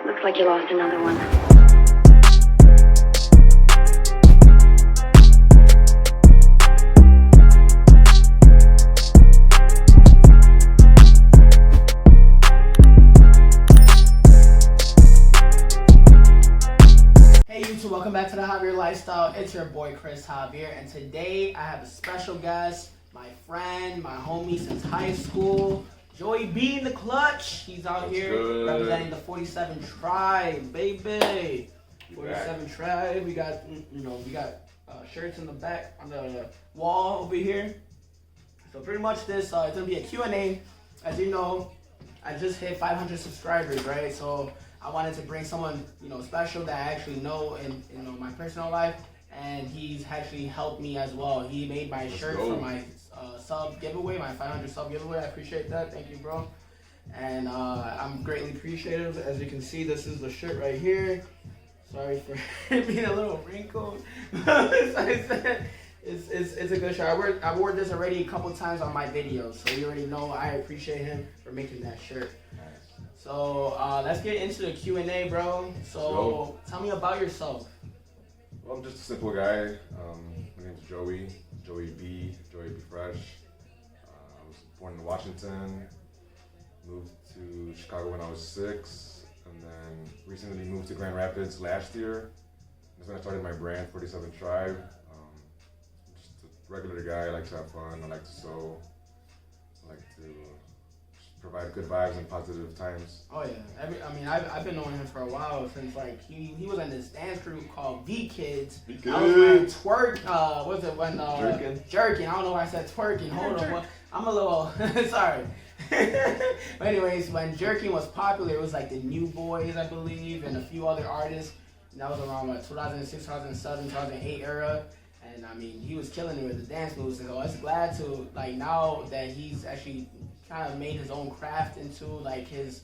Looks like you lost another one. Hey YouTube, welcome back to the Javier Lifestyle. It's your boy Chris Javier, and today I have a special guest, my friend, my homie since high school, Joey B in the clutch. He's out here representing the 47 tribe, baby. 47 tribe. We got, shirts in the back on the wall over here. So pretty much this, it's gonna be a Q&A. As you know, I just hit 500 subscribers, right? So I wanted to bring someone, special that I actually know in my personal life, and he's actually helped me as well. He made my shirt for my sub giveaway, my 500 sub giveaway. I appreciate that. Thank you, bro. And I'm greatly appreciative. As you can see, this is the shirt right here. Sorry for being a little wrinkled. As I said, it's a good shirt. I wore this already a couple times on my videos, so you already know I appreciate him for making that shirt. So let's get into the Q&A, bro. So tell me about yourself. Well, I'm just a simple guy. My name's Joey B Fresh. I was born in Washington, moved to Chicago when I was 6, and then recently moved to Grand Rapids last year. That's when I started my brand, 47 Tribe. Just a regular guy. I like to have fun. I like to sew. I like to provide good vibes and positive times. Oh yeah, I've been knowing him for a while, since like he was in this dance group called V Kids. I was wearing twerk. What was it when jerking? I don't know why I said twerking. Hold on, I'm a little sorry. But anyways, when jerking was popular, it was like the New Boys, I believe, and a few other artists. And that was around 2006, 2007, 2008 era. And I mean, he was killing it with the dance moves. And so I was glad to now that he's actually kind of made his own craft into like his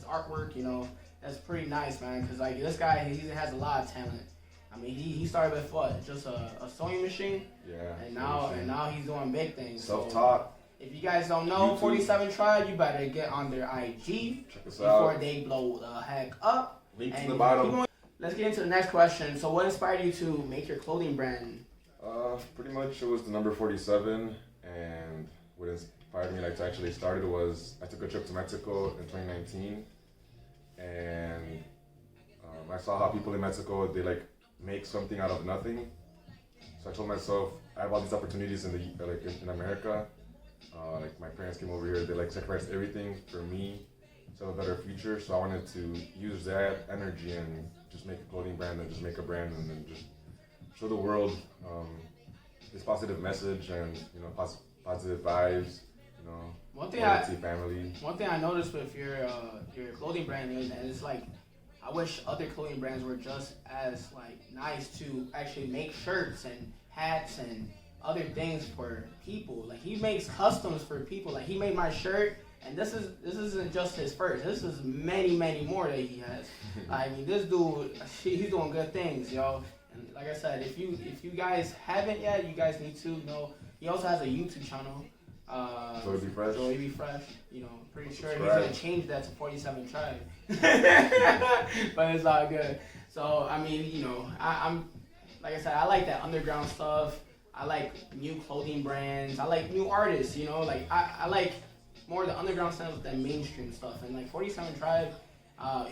artwork. That's pretty nice, man. Because like this guy, he has a lot of talent. I mean, he started with what? Just a sewing machine. Yeah. And now he's doing big things. Self-taught. If you guys don't know, YouTube. 47 Tribe, you better get on their IG before they blow the heck up. Link to the bottom. Let's get into the next question. So what inspired you to make your clothing brand? Pretty much it was the number 47, and what inspired me to actually start it was I took a trip to Mexico in 2019, and I saw how people in Mexico, they make something out of nothing. So I told myself, I have all these opportunities in America. My parents came over here, they sacrificed everything for me to have a better future. So I wanted to use that energy and just make a clothing brand and just make a brand and then just show the world this positive message and positive vibes. Family. One thing I noticed with your clothing brand is that it's I wish other clothing brands were just as nice to actually make shirts and hats and other things for people. He makes customs for people. He made my shirt, and this isn't just his first. This is many more that he has. I mean, this dude, he's doing good things, yo. And like I said, if you guys haven't yet, you guys need to know. He also has a YouTube channel. Joey B Fresh. Joey B Fresh. Pretty sure he's gonna change that to 47 Tribe. But it's all good. So I mean, I'm like I said, I like that underground stuff. I like new clothing brands. I like new artists. I like more the underground stuff than mainstream stuff. And 47 Tribe.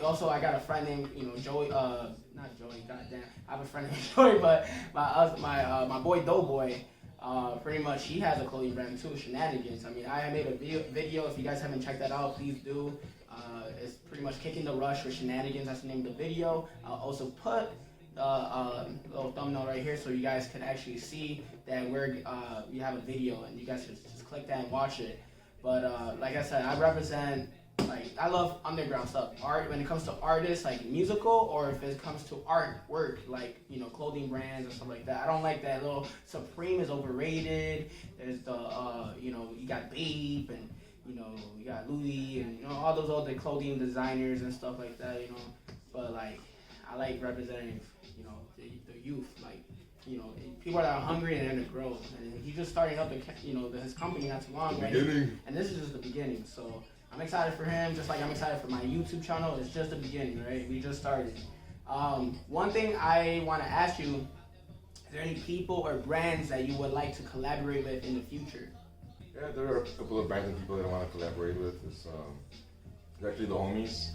Also, I got a friend named Joey. Not Joey. Goddamn. I have a friend named Joey, but my boy Doughboy. Pretty much, he has a clothing brand too, Shenanigans. I mean, I made a video. If you guys haven't checked that out, please do. It's pretty much Kicking the Rush with Shenanigans. That's the name of the video. I'll also put the little thumbnail right here so you guys can actually see that we have a video, and you guys just click that and watch it. But like I said, I represent. I love underground stuff. Art, when it comes to artists, musical, or if it comes to artwork, clothing brands and stuff like that. I don't like that little Supreme is overrated. There's the, you got Babe, and, you got Louis, and, all those other clothing designers and stuff like that, But, I like representing, the youth, people that are hungry and in the growth. And he's just starting up his company not too long ago. And this is just the beginning, so I'm excited for him, just like I'm excited for my YouTube channel. It's just the beginning, right? We just started. One thing I want to ask you, is there any people or brands that you would like to collaborate with in the future? Yeah, there are a couple of brands and people that I want to collaborate with. It's actually the homies.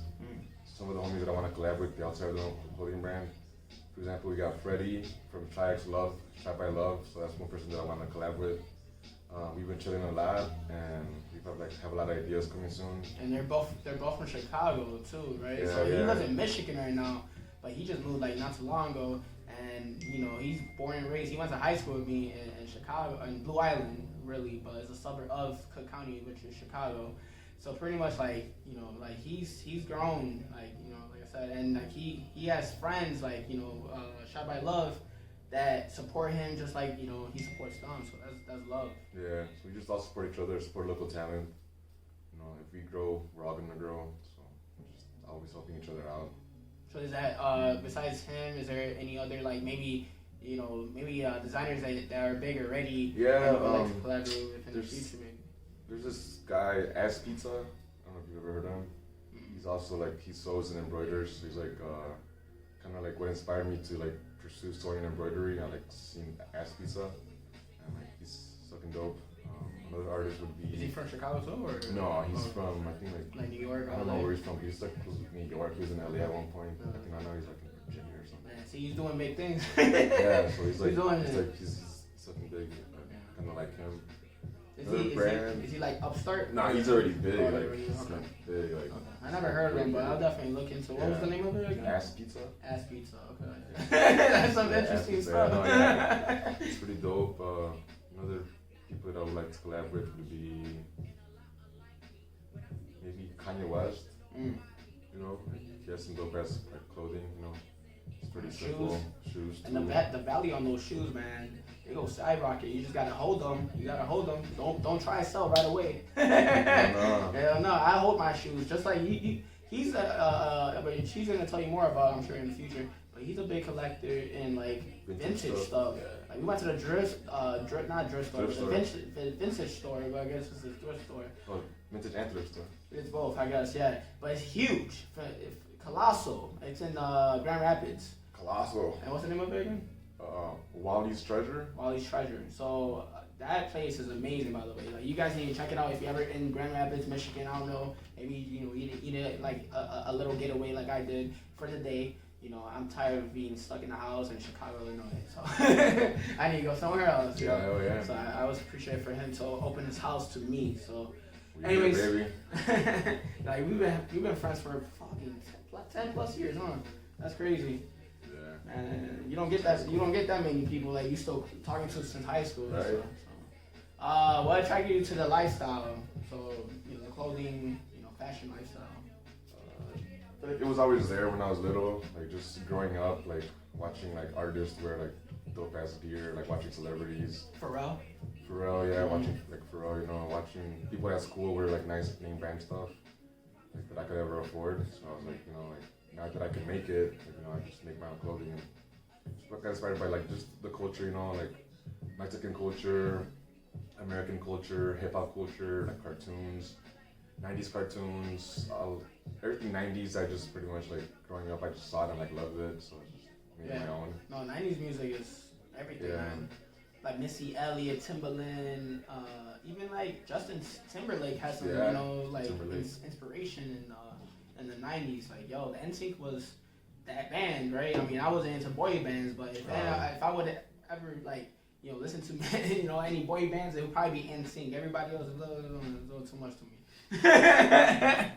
Some of the homies that I want to collaborate with, they also have their own clothing brand. For example, we got Freddie from Try by Love. So that's one person that I want to collab with. We've been chilling a lot, and we have a lot of ideas coming soon. And they're both from Chicago too, right? Yeah, so he yeah. lives in Michigan right now, but he just moved like not too long ago. And you know, he's born and raised. He went to high school with me in Chicago, in Blue Island, really, but it's a suburb of Cook County, which is Chicago. So pretty much like, you know, like he's grown, like, you know, like I said, and like he has friends like, you know, Shot by Love that support him just like, you know, he supports them. So that's love. Yeah, so we just all support each other, support local talent. You know, if we grow, we're all gonna grow. So we're just always helping each other out. So is that besides him, is there any other like maybe, you know, maybe designers that are big already? Yeah, that you would like to collaborate with in the future, maybe? There's this guy, Ass Pizza. I don't know if you've ever heard of him. He's also like, he sews and embroiders. So he's like, kind of like what inspired me to like pursue sewing and embroidery. I like seeing Ass Pizza, and like he's fucking dope. Another artist would be. Is he from Chicago too, or? No, he's from, I think like New York. I don't know where he's from. He's like close to New York. He was in LA at one point. I think I know he's like in Virginia or something. Man, see, he's doing big things. Yeah, so he's like, he's he's something big. Kind of like him. Is he like upstart? Nah, he's already big. Oh, like, already, he's okay. like big. Like, I never heard of him, but I'll definitely look into it. What was the name of it again? Ass Pizza. Ass Pizza, okay. That's some interesting stuff. No, yeah. It's pretty dope. Another people that I would like to collab with would be maybe Kanye West. You know, he has some dope ass like clothing. You know, it's pretty simple. Shoes. And the value on those shoes, man, they go skyrocket. You just gotta hold them. Don't try to sell right away. Hell no. I hold my shoes just like he's but she's gonna tell you more about, I'm sure, in the future. But he's a big collector in like vintage stuff. Yeah. Like we went to the not drift store, but the vintage store. But I guess it's a thrift store. Oh, vintage and thrift store. It's both, I guess, yeah. But it's huge, colossal. It's in Grand Rapids. Colossal. And what's the name of it again? Wally's Treasure. Wally's Treasure. So that place is amazing, by the way. Like, you guys need to check it out if you're ever in Grand Rapids, Michigan. I don't know, maybe you need like a little getaway like I did for the day. You know, I'm tired of being stuck in the house in Chicago, Illinois. So I need to go somewhere else. Yeah, hell yeah. So I always appreciate for him to open his house to me. So, anyways, like we've been friends for fucking 10 plus years, huh? That's crazy. Yeah. And you don't get that many people that you still talking to since high school. Right. So, what attracted you to the lifestyle? So, you know, the clothing, you know, fashion lifestyle. It was always there when I was little, like just growing up, like watching like artists wear like dope ass gear, like watching celebrities. Pharrell, yeah, watching like Pharrell, you know, watching people at school wear like nice name brand stuff, like that I could ever afford. So I was like, you know, like now that I can make it, like, you know, I just make my own clothing and just got inspired by like just the culture, you know, like Mexican culture, American culture, hip hop culture, like cartoons. 90s cartoons, everything 90s. I just pretty much like growing up, I just saw it and like loved it, so I just made my own. No, 90s music is everything, man. Like Missy Elliott, Timbaland, even like Justin Timberlake has some, you know, like inspiration in the 90s. Like, yo, the NSYNC was that band, right? I mean, I wasn't into boy bands, but if I would ever like, you know, listen to you know, any boy bands, it would probably be NSYNC. Everybody else is a little too much to me.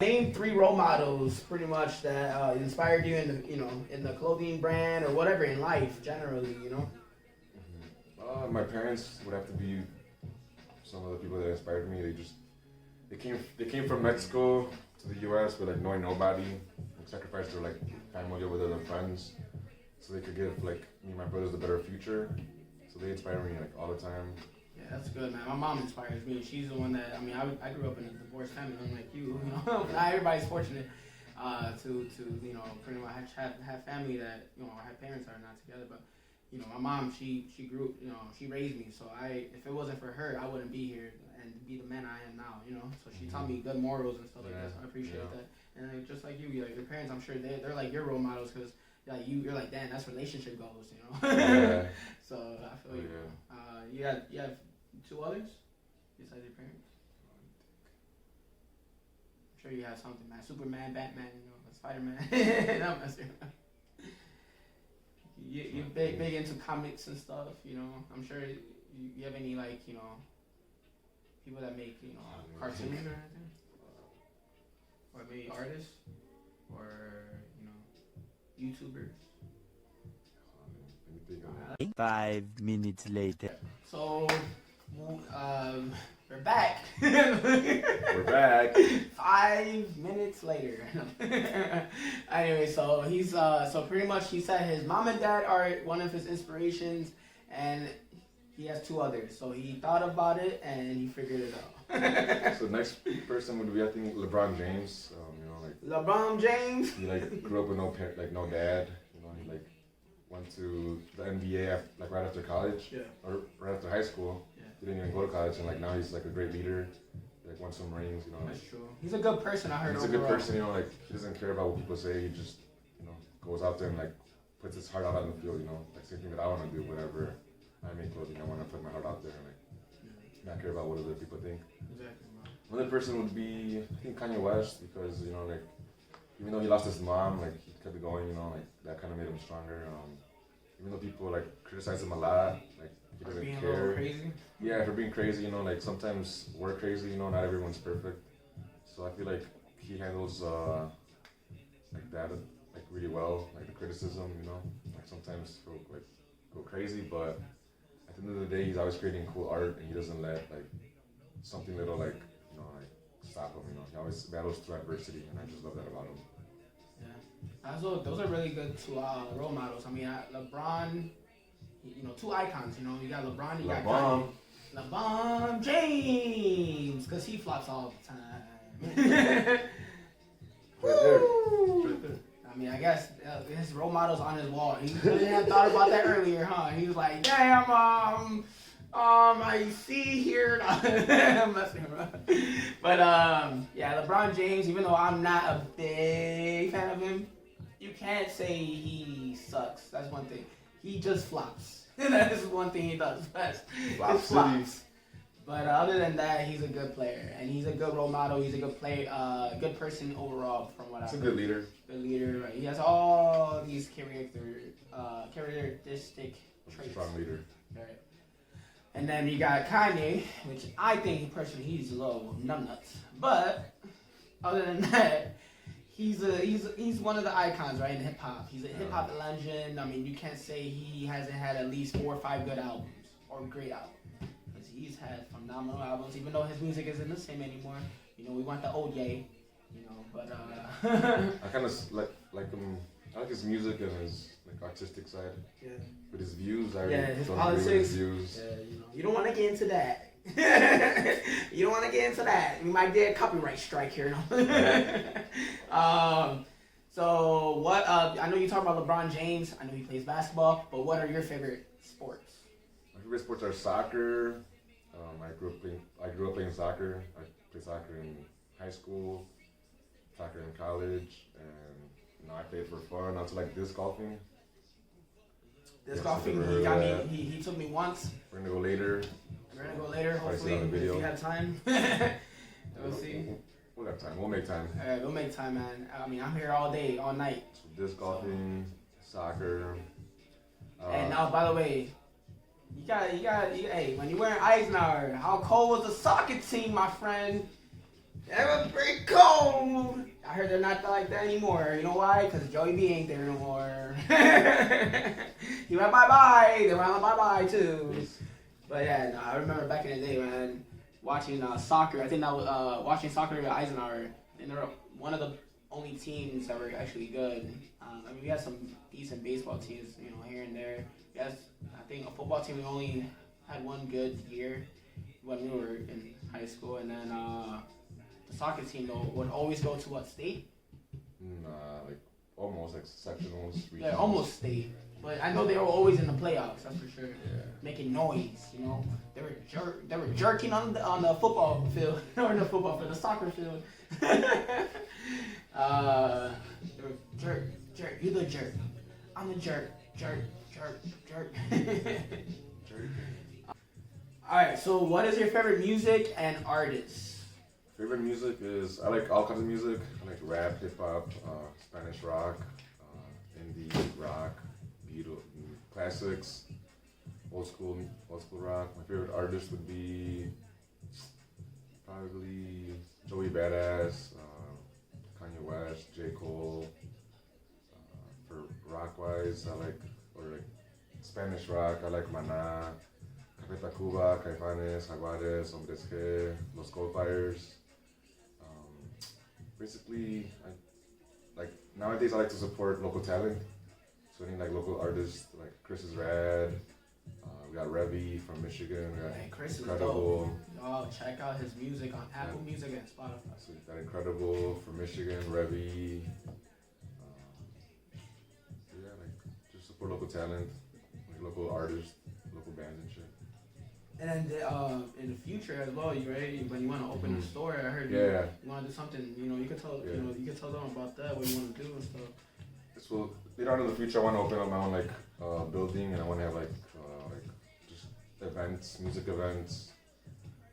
Name 3 role models, pretty much, that inspired you in the, you know, in the clothing brand or whatever in life generally, you know. My parents would have to be some of the people that inspired me. They came from Mexico to the U.S. with like knowing nobody, like sacrificed their like family over their friends, so they could give like me and my brothers a better future. So they inspire me like all the time. Yeah, that's good, man. My mom inspires me. She's the one that, I mean, I grew up in a divorced family, unlike you. You know, not everybody's fortunate to you know, pretty much have family that, you know, have parents that are not together. But you know, my mom, she grew, you know, she raised me. So if it wasn't for her, I wouldn't be here and be the man I am now, you know. So she taught me good morals and stuff like that. So I appreciate that. And like, just like you, like your parents, I'm sure they're like your role models because like you're like, damn, that's relationship goals, you know. Yeah. So I feel you. You have two others besides your parents. I'm sure you have something, man. Superman, Batman, you know, Spider-Man. I'm messing around. You're big into comics and stuff, you know. I'm sure you have any, like, you know, people that make, you know, cartoons or anything? Or maybe artists? Or, you know, YouTubers? 5 minutes later. So, we're back. We're back. 5 minutes later. Anyway, so he's so pretty much he said his mom and dad are one of his inspirations, and he has two others. So he thought about it and he figured it out. So next person would be, I think, LeBron James. You know, like LeBron James. he like grew up with no dad. You know, he like went to the NBA like right after college, or right after high school. He didn't even go to college, and like now he's like a great leader. Like won some rings, you know. That's true. He's a good person. I heard. He's a good person, you know. Like he doesn't care about what people say. He just, you know, goes out there and like puts his heart out on the field, you know. Like same thing that I want to do. Whenever I make clothing, I want to put my heart out there and like not care about what other people think. Exactly. Another person would be, I think, Kanye West, because you know, like even though he lost his mom, like he kept it going, you know, like that kind of made him stronger. Even though people like criticize him a lot, like he doesn't being care. A little crazy. Yeah, for being crazy, you know, like sometimes we're crazy, you know, not everyone's perfect. So I feel like he handles like that like really well, like the criticism, you know. Like sometimes he'll like go crazy, but at the end of the day, he's always creating cool art, and he doesn't let like something little like, you know, like stop him. You know, he always battles through adversity, and I just love that about him. Yeah, those are really good two role models. I mean, LeBron, you know, two icons. You know, you got LeBron, you got Kanye. LeBron James, because he flops all the time. Woo! I mean, I guess his role model's on his wall. He really had thought about that earlier, huh? He was like, damn, I see here. I'm messing around. But, yeah, LeBron James, even though I'm not a big fan of him, you can't say he sucks. That's one thing. He just flops. That is one thing he does best. Flops. But other than that, he's a good player, and he's a good role model. He's a good player, good person overall, from what I've heard. He's a good leader. Good leader, right? He has all these characteristic traits. Strong leader. Right. And then you got Kanye, which I think personally he's a little numbnuts. But other than that, he's one of the icons, right, in hip hop. He's a hip hop legend. I mean, you can't say he hasn't had at least 4 or 5 good albums or great albums. Because he's had phenomenal albums, even though his music isn't the same anymore. You know, we want the old Ye, you know, but I kind of like him. I like his music and his like artistic side. Yeah. But his views, his don't politics. agree with his views. Yeah, you know, you don't want to get into that. You don't want to get into that. We might get a copyright strike here. So what? I know you talk about LeBron James. I know he plays basketball. But what are your favorite sports? My favorite sports are soccer. I grew up playing soccer. I played soccer in high school, soccer in college, and you know I played for fun. Also like disc golfing. Disc golfing. He took me once. We're gonna go later. Hopefully, if you have time. We'll see. We'll have time. We'll make time. All right, we'll make time, man. I mean, I'm here all day, all night. So disc golfing, soccer. And now, by the way, you got. Hey, when you wearing Eisenhower, how cold was the soccer team, my friend? It was pretty cold. I heard they're not like that anymore. You know why? Because Joey B ain't there no more. He went bye-bye. They went bye-bye, too. But yeah, no, I remember back in the day, man, watching soccer. I think that was watching soccer at Eisenhower. And they were one of the only teams that were actually good. I mean, we had some decent baseball teams, you know, here and there. Yes, I think a football team, we only had one good year when we were in high school. And then the soccer team, though, would always go to what, state? Like almost like sectionals. Yeah, almost state. But I know they were always in the playoffs. That's for sure. Yeah. Making noise, you know. They were jerking on the football field or the football field, the soccer field. They were jerk. You the jerk. I'm the jerk. Jerk. All right. So, what is your favorite music and artist? Favorite music is I like all kinds of music. I like rap, hip hop, Spanish rock, indie rock, Beatles, classics, old school rock. My favorite artist would be probably Joey Badass, Kanye West, J. Cole. For rock wise, I like Spanish rock. I like Maná, Café Tacuba, Caifanes, Jaguares, Hombres G, Los Goldfires. Basically, nowadays I like to support local talent. So any like local artists, like Chris is rad. We got Revy from Michigan. We got Chris Incredible. is dope. Oh, check out his music on Apple Music and Spotify. So we got Incredible from Michigan, Revy. Yeah, like just support local talent, like local artists, local bands and shit. And in the future as well, you ready? When you want to open a store, I heard you want to do something. You know, you could tell you could tell them about that, what you want to do and stuff. So later on in the future, I want to open up my own building, and I want to have just events, music events,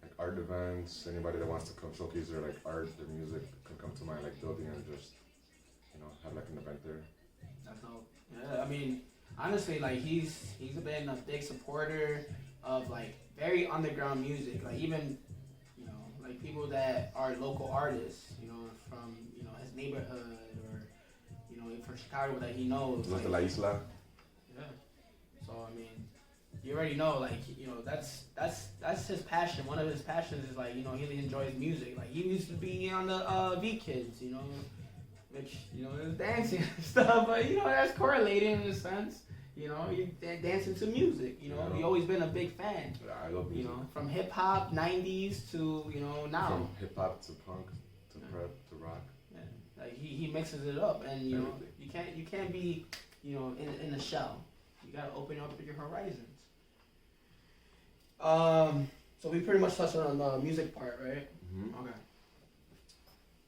like art events. Anybody that wants to come showcase their art, their music, can come to my building and just have an event there. That's dope. Yeah, I mean, honestly, he's been a big supporter of very underground music, even people that are local artists, from his neighborhood or from Chicago that he knows. Los de la Isla. Yeah. So I mean, you already know, that's his passion. One of his passions is he really enjoys music. He used to be on the V Kids, which is dancing and stuff, but that's correlating in a sense. You dancing to music. He always been a big fan. Yeah, I love music. From hip hop '90s to now. From hip hop to punk to prep to rock. Yeah. He mixes it up, and you can't be in a shell. You gotta open up your horizons. So we pretty much touched on the music part, right? Mm-hmm. Okay.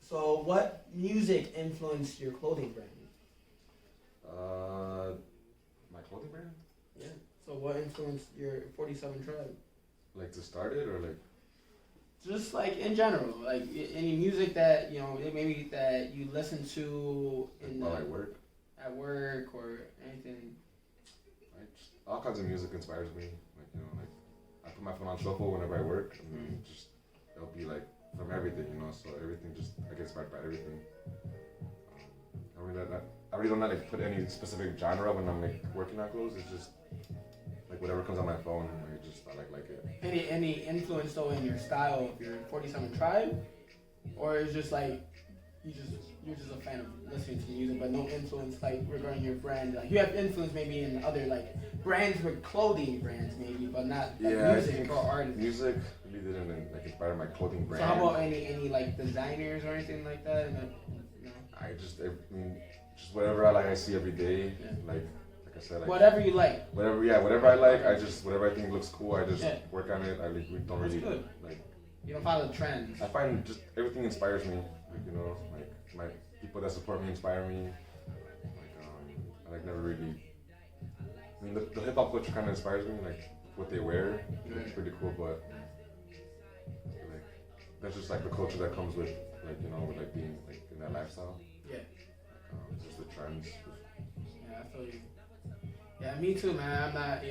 So what music influenced your clothing brand? My clothing brand? Yeah. So what influenced your 47 Tribe? To start it or Just in general, any music that maybe that you listen to while I work? At work or anything. All kinds of music inspires me. I put my phone on shuffle whenever I work, and it'll be from everything, So everything I get inspired by everything. I really don't put any specific genre when I'm working on clothes. It's just whatever comes on my phone. I like it. Any influence though in your style of your 47 Tribe, or is just you're just a fan of listening to music, but no influence regarding your brand. You have influence maybe in other brands with clothing brands maybe, but not music or artists. Music really didn't inspire my clothing brand. So how about any designers or anything like that? I mean, just whatever I see every day. Yeah. Like I said, whatever you like. Whatever I like. Whatever I think looks cool. I just work on it. We don't That's really good. You don't follow the trends. I find just everything inspires me. My people that support me inspire me. I never really. I mean, the hip hop culture kind of inspires me. What they wear, it's pretty cool. But that's just the culture that comes with with being in that lifestyle. Yeah. Just the trends. Yeah, I feel you. Yeah, me too, man. I'm not,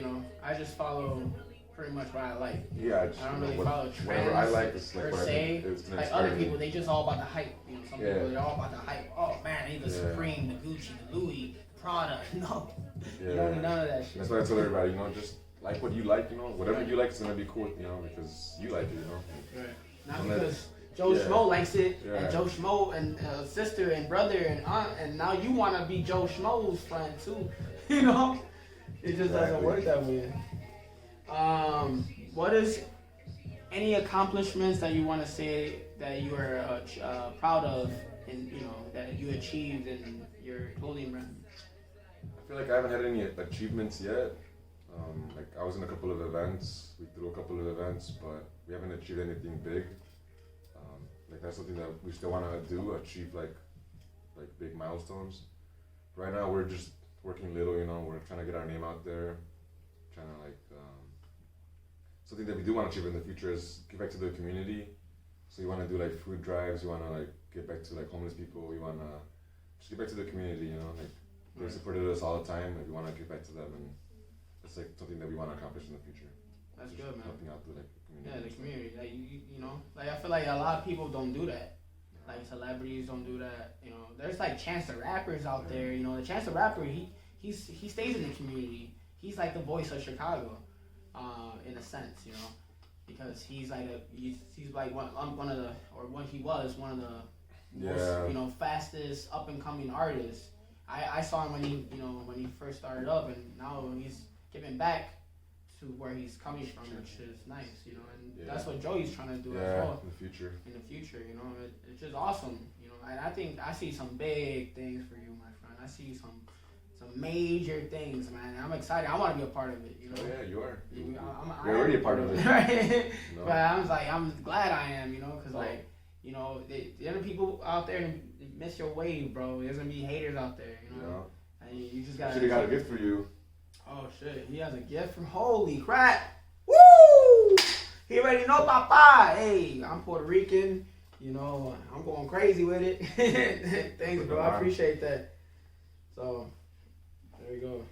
I just follow pretty much what I like. Yeah, I don't really follow trends. Whatever I like, it's per se. Other people, they just all about the hype. Some people they're all about the hype. Oh man, they the Supreme, the Gucci, the Louis, Prada. No, you don't need none of that shit. That's why I tell everybody, just like what you like, whatever you like is gonna be cool, because you like it, Right. Not because Joe Schmo likes it, and Joe Schmo and sister and brother and aunt, and now you wanna be Joe Schmo's friend too. It just doesn't work that way. What is any accomplishments that you want to say that you are proud of, and that you achieved in your clothing brand? I feel like I haven't had any achievements yet. Like I was in a couple of events, we threw a couple of events, but we haven't achieved anything big. Like that's something that we still want to do, achieve like big milestones. Right now we're just working little, you know. We're trying to get our name out there, trying to like something that we do want to achieve in the future is give back to the community. So you want to do like food drives, you want to like get back to like homeless people, you want to just give back to the community, you know. Like they supported us all the time, and we want to give back to them, and it's like something that we want to accomplish in the future. That's just good, man. Helping out the like community. Yeah, the community. Like you know, like I feel like a lot of people don't do that. Like celebrities don't do that. You know, there's like Chance the Rappers out there. You know, the Chance the Rapper, he stays in the community. He's like the voice of Chicago, in a sense, you know, because he's like he's like one of the, or when he was one of the most, you know, fastest up and coming artists. I saw him when he first started up, and now he's giving back to where he's coming from, which is nice, you know, and that's what Joey's trying to do as well. In the future. In the future, you know, it's just awesome, you know, and I think I see some big things for you, my friend. I see some major things, man. I'm excited. I want to be a part of it, you know. Oh yeah, you are. You're already a part of it. Right? No. But I'm glad I am, you know, because like, you know, the other people out there miss your wave, bro. There's gonna be haters out there, you know. Yeah. And you just gotta. Should have got a gift for you. Oh shit, he has a gift from holy crap. Woo! He already know papa. Hey, I'm Puerto Rican, you know, I'm going crazy with it. Thanks, bro. I appreciate that. So there we go.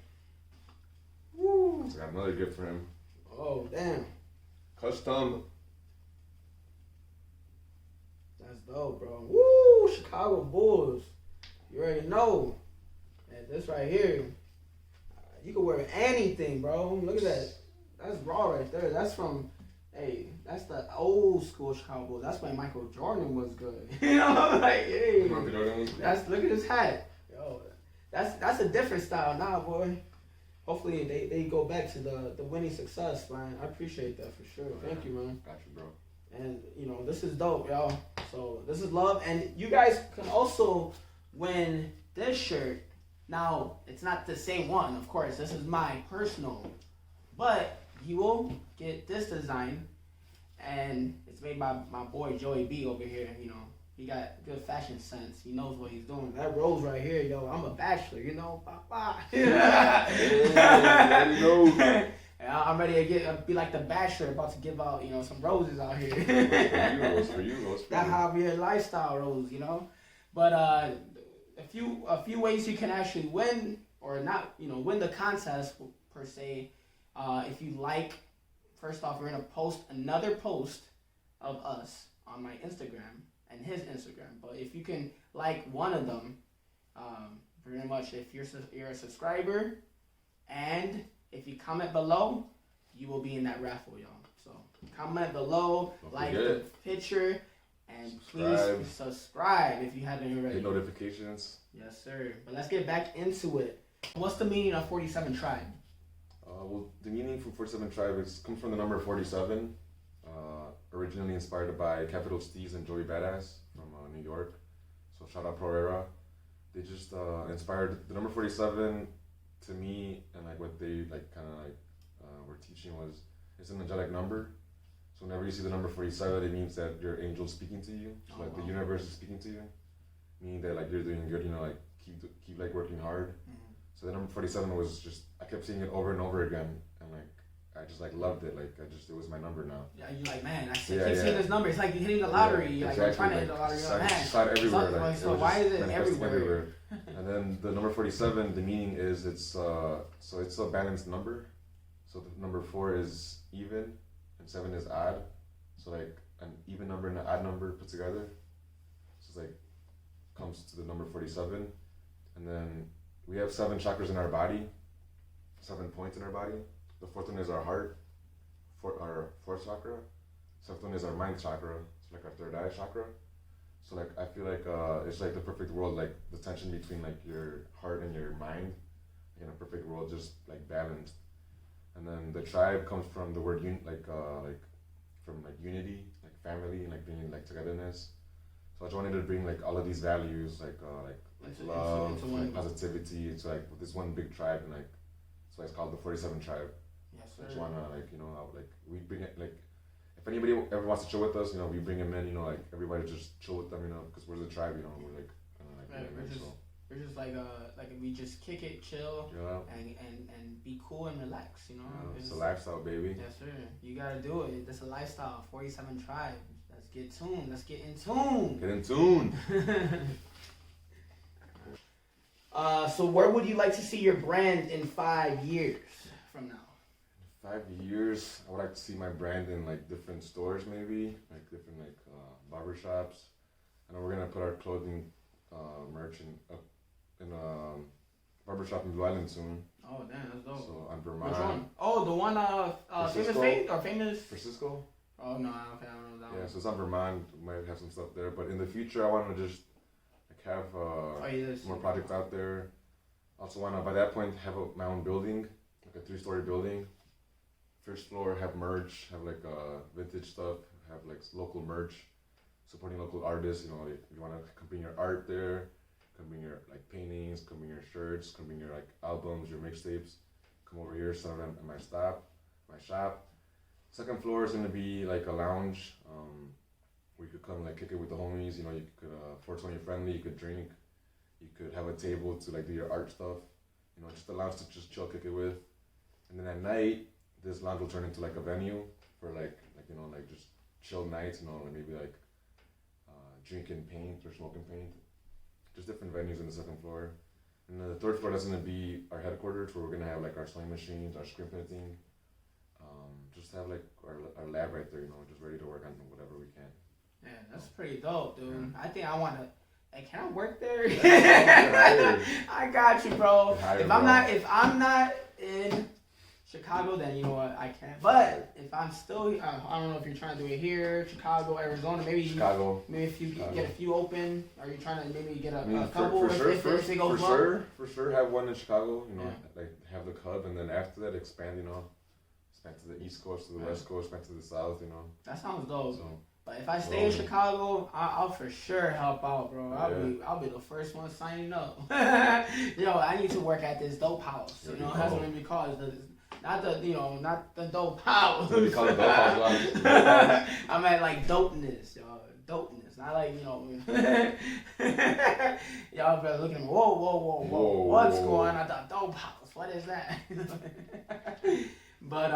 Woo! I got another gift for him. Oh damn. Custom. That's dope, bro. Woo! Chicago Bulls. You already know. And this right here, you can wear anything, bro. Look at that. That's raw right there. That's from, that's the old school Chicago Bulls. That's when Michael Jordan was good. You know, like, hey. Michael Jordan was good. Look at his hat. Yo, that's a different style now, boy. Hopefully they go back to the winning success, man. I appreciate that for sure. Thank you, man. Got you, bro. And, you know, this is dope, y'all. So, this is love. And you guys can also win this shirt. Now, it's not the same one, of course. This is my personal. But you will get this design. And it's made by my boy Joey B over here. You know, he got good fashion sense. He knows what he's doing. That rose right here, yo, I'm a bachelor, you know. Papa. Yeah, you know. I'm ready to be like the Bachelor, about to give out, you know, some roses out here. Rose for you. That Javier Lifestyle rose, you know. But a few ways you can actually win, or not, you know, win the contest per se. If you like, first off, we're gonna post another post of us on my Instagram and his Instagram. But if you can like one of them, pretty much if you're a subscriber, and if you comment below, you will be in that raffle, y'all. So comment below, like the picture, and please subscribe if you haven't already. Get notifications. Yes, sir. But let's get back into it. What's the meaning of 47 Tribe? Well, the meaning for 47 Tribe comes from the number 47, originally inspired by Capital Steez and Joey Badass from New York. So shout out Pro Era. They just inspired the number 47 to me, and like what they like kind of like were teaching was it's an angelic number. So whenever you see the number 47, it means that your angel's speaking to you. So like the universe is speaking to you, meaning that like you're doing good. You know, like keep like working hard. Mm-hmm. So the number 47 was just, I kept seeing it over and over again, and like I just like loved it. Like it was my number now. Yeah, you're like, man, I keep seeing this number. It's like you're hitting the lottery. Yeah, exactly. Like you're trying to hit the lottery. It's not everywhere. So why is it everywhere? And then the number 47, the meaning is it's a balanced number. So the number 4 is even, and 7 is odd. So like an even number and an odd number put together. So it's like comes to the number 47. And then we have 7 chakras in our body, 7 points in our body. The 4th one is our heart, our 4th chakra. 7th one is our mind chakra. It's like our 3rd eye chakra. So like I feel like it's like the perfect world, like the tension between like your heart and your mind, in a perfect world, just like balanced. And then the tribe comes from the word from like unity, like family, and like being like togetherness. So I just wanted to bring like all of these values, like love, like positivity, into like this one big tribe, and like so it's called the 47 tribe. Yes, So I just wanna like like we bring it like if anybody ever wants to chill with us, we bring them in, like everybody just chill with them, because we're the tribe, we're like kind of like we're just like we just kick it, chill, and be cool and relax, It's a lifestyle, baby. Yes, sir. You gotta do it. That's a lifestyle. 47 tribe. Let's get tuned. Let's get in tune. Get in tune. So where would you like to see your brand in 5 years from now? 5 years, I would like to see my brand in like different stores, maybe like different barbershops. I know we're gonna put our clothing merch in a barbershop in Blue Island soon. Oh damn, that's dope. So on Vermont. Which one? Oh, the one famous. Francisco. Oh no, I don't know that one. Yeah, so it's on Vermont. We might have some stuff there, but in the future, I want to just have more projects out there. Also want to, by that point, have my own building, like a 3-story building. First floor, have merch, have like vintage stuff, have like local merch, supporting local artists. If you want to come bring your art there, come bring your like paintings, come bring your shirts, come bring your like albums, your mixtapes. Come over here, sell them at my shop. Second floor is gonna be like a lounge. We could come like kick it with the homies. You could 420 friendly. You could drink. You could have a table to like do your art stuff. Just a lounge to just chill, kick it with. And then at night, this lounge will turn into like a venue for like just chill nights. Like maybe like drinking paint or smoking paint. Just different venues in the second floor. And then the third floor, that's gonna be our headquarters, where we're gonna have like our sewing machines, our screen printing. Just have like our lab right there, just ready to work on whatever we can. Yeah, that's pretty dope, dude. Yeah. I think I want to. Hey, can I work there? I got you, bro. If I'm not in Chicago, then you know what, I can't. But if I'm still, I don't know if you're trying to do it here, Chicago, Arizona, maybe Chicago. Maybe if you get a few open, are you trying to maybe get a couple? For sure, have one in Chicago. Like have the club, and then after that, expand. Expand to the East Coast, to the West Coast, back to the South. That sounds dope. So, but if I stay in Chicago, I'll for sure help out, bro. I'll be the first one signing up. I need to work at this dope house. That's what it be called. Not the dope house. We call it dope house. I meant like dopeness, y'all. Dopeness. Not like, y'all better look at me. Whoa. What's going on at the dope house? What is that? But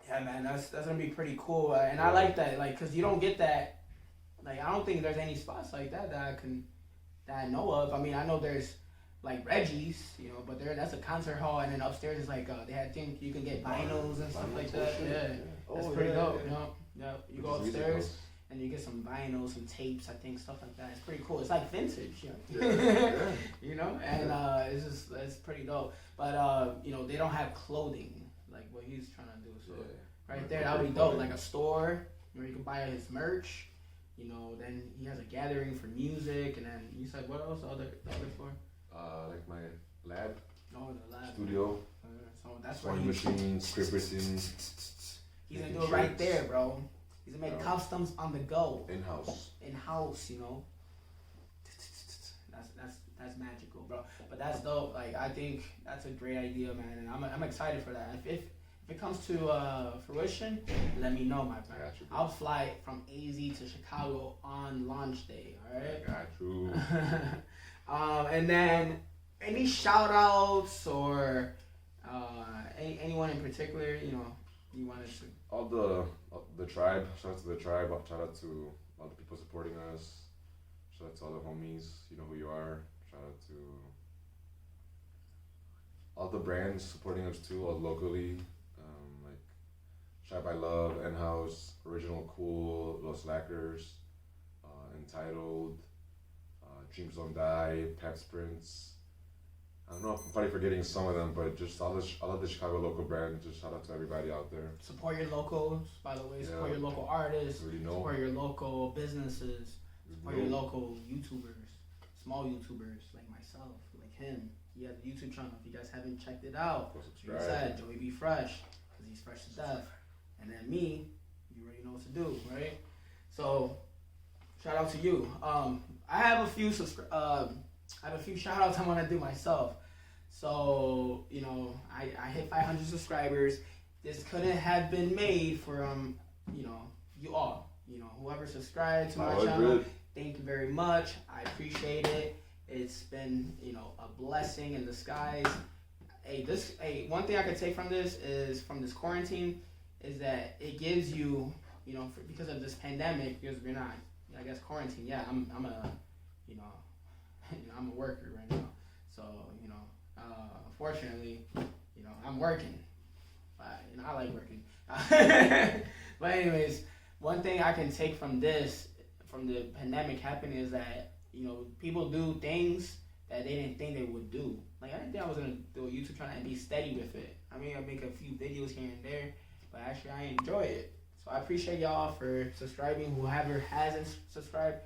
yeah, man, that's gonna be pretty cool, and I like that, like, cause you don't get that, like, I don't think there's any spots like that that I know of. I mean, I know there's like Reggie's, but that's a concert hall, and then upstairs is like they had things you can get vinyls and stuff like that. Yeah, that's pretty dope. Yeah, you go upstairs and you get some vinyls, some tapes, I think, stuff like that. It's pretty cool. It's like vintage, and it's pretty dope. But they don't have clothing like what he's trying to do. So right there, that would be dope. Like a store where you can buy his merch. Then he has a gathering for music, and then you said what else? The other floor? Like my lab. Oh, the lab. Studio. So that's where machines, script writing. He's gonna do it right there, bro. He's gonna make customs on the go. In-house. That's magical, bro. But that's dope. Like, I think that's a great idea, man. And I'm excited for that. If it comes to fruition, let me know, my friend. I'll fly from AZ to Chicago on launch day. All right. I got you. And then any shout outs or anyone in particular, you wanted to. All the tribe. Shout out to the tribe. Shout out to all the people supporting us. Shout out to all the homies. You know who you are. Shout out to all the brands supporting us too, all locally. Like Shy by Love, N House, Original Cool, Los Slackers, Entitled, Dreams Don't Die, Pep Sprints. I don't know, I'm probably forgetting some of them, but just all of the Chicago local brands. Just shout out to everybody out there. Support your locals, by the way. Support your local artists. Support your local businesses. Support your local YouTubers, small YouTubers like myself, like him. He has a YouTube channel. If you guys haven't checked it out, like I said, Joey Be Fresh, because he's fresh to death. And then me, you already know what to do, right? So shout out to you. I have a few shout outs I want to do myself. So, you know, I hit 500 subscribers. This couldn't have been made for, you know, you all. You know, whoever subscribed to my channel, thank you very much. I appreciate it. It's been, you know, a blessing in disguise. One thing I could take from this quarantine is that it gives you, you know, because of this pandemic, because we're not, I guess, quarantine. Yeah, I'm a, you know, I'm a worker right now. So, you know, unfortunately, you know, I'm working. You know, I like working. But anyways, one thing I can take from the pandemic happening is that, you know, people do things that they didn't think they would do. Like, I didn't think I was going to do a YouTube channel and be steady with it. I mean, I make a few videos here and there, but actually I enjoy it. So I appreciate y'all for subscribing. Whoever hasn't subscribed,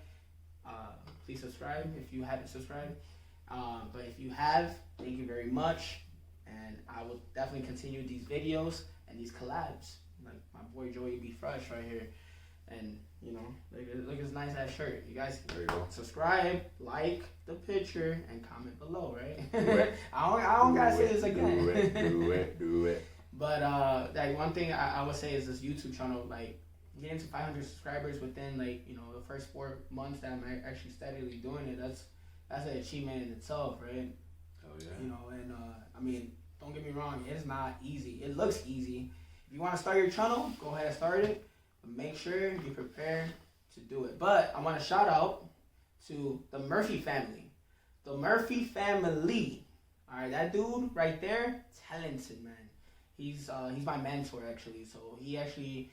please subscribe if you haven't subscribed. But if you have, thank you very much. And I will definitely continue these videos and these collabs. Like my boy Joey Be Fresh right here. And, you know, look at this nice ass shirt. You guys subscribe, like the picture, and comment below, right? Do it. I don't gotta say this again. Do it. But like one thing I would say is this YouTube channel, like getting to 500 subscribers within, like, you know, the first 4 months that I'm actually steadily doing it. That's an achievement in itself, right? Oh yeah. You know, and I mean, don't get me wrong, it is not easy. It looks easy. If you want to start your channel, go ahead and start it. But make sure you prepare to do it. But I want to shout out to the Murphy family. The Murphy family. All right, that dude right there, talented, man. He's my mentor actually. So he actually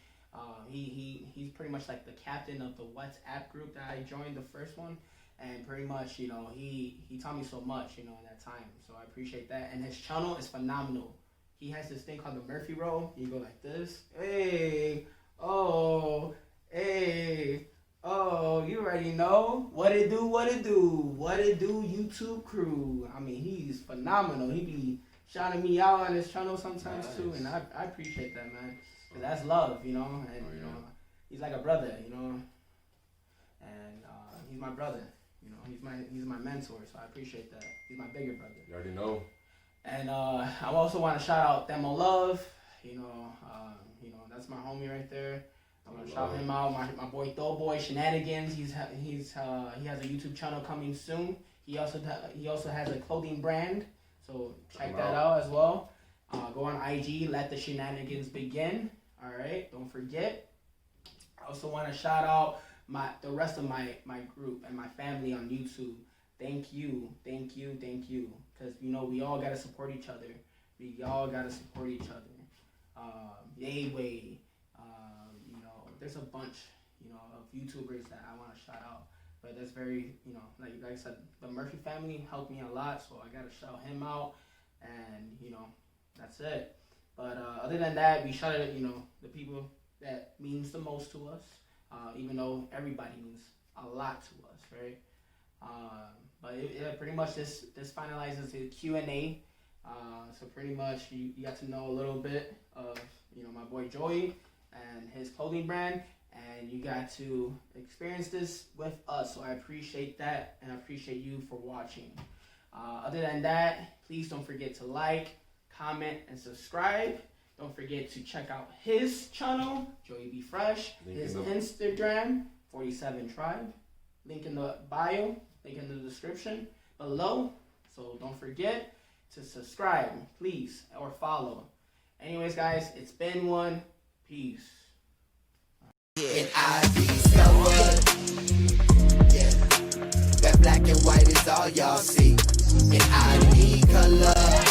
he's pretty much like the captain of the WhatsApp group that I joined, the first one. And pretty much, you know, he taught me so much, you know, in that time. So I appreciate that. And his channel is phenomenal. He has this thing called the Murphy roll. You go like this. Hey, oh, hey, oh, you already know. What it do, YouTube crew. I mean, he's phenomenal. He be shouting me out on his channel sometimes too. And I appreciate that, man. Because that's love, you know. And, you know, he's like a brother, you know. And he's my brother. You know, he's my mentor, so I appreciate that. He's my bigger brother. You already know. And I also want to shout out Demo Love. You know, that's my homie right there. I want to shout him out. My boy Doughboy Shenanigans. He has a YouTube channel coming soon. He also has a clothing brand, so check that out as well. Go on IG. Let the shenanigans begin. All right, don't forget. I also want to shout out the rest of my group and my family on YouTube. Thank you. Because, you know, we all got to support each other. You know, there's a bunch, you know, of YouTubers that I want to shout out. But that's very, you know, like I said, the Murphy family helped me a lot, so I got to shout him out. And, you know, that's it. But other than that, we shout out, you know, the people that means the most to us. Even though everybody means a lot to us, right? But pretty much this finalizes the Q&A. So pretty much you got to know a little bit of, you know, my boy Joey and his clothing brand, and you got to experience this with us. So I appreciate that, and I appreciate you for watching. Other than that, please don't forget to like, comment, and subscribe. Don't forget to check out his channel, Joey Be Fresh. His Instagram, 47 Tribe. Link in the bio, link in the description below. So don't forget to subscribe, please, or follow. Anyways, guys, it's been one. Peace. And I discovered, that black and white is all y'all see. And I need color.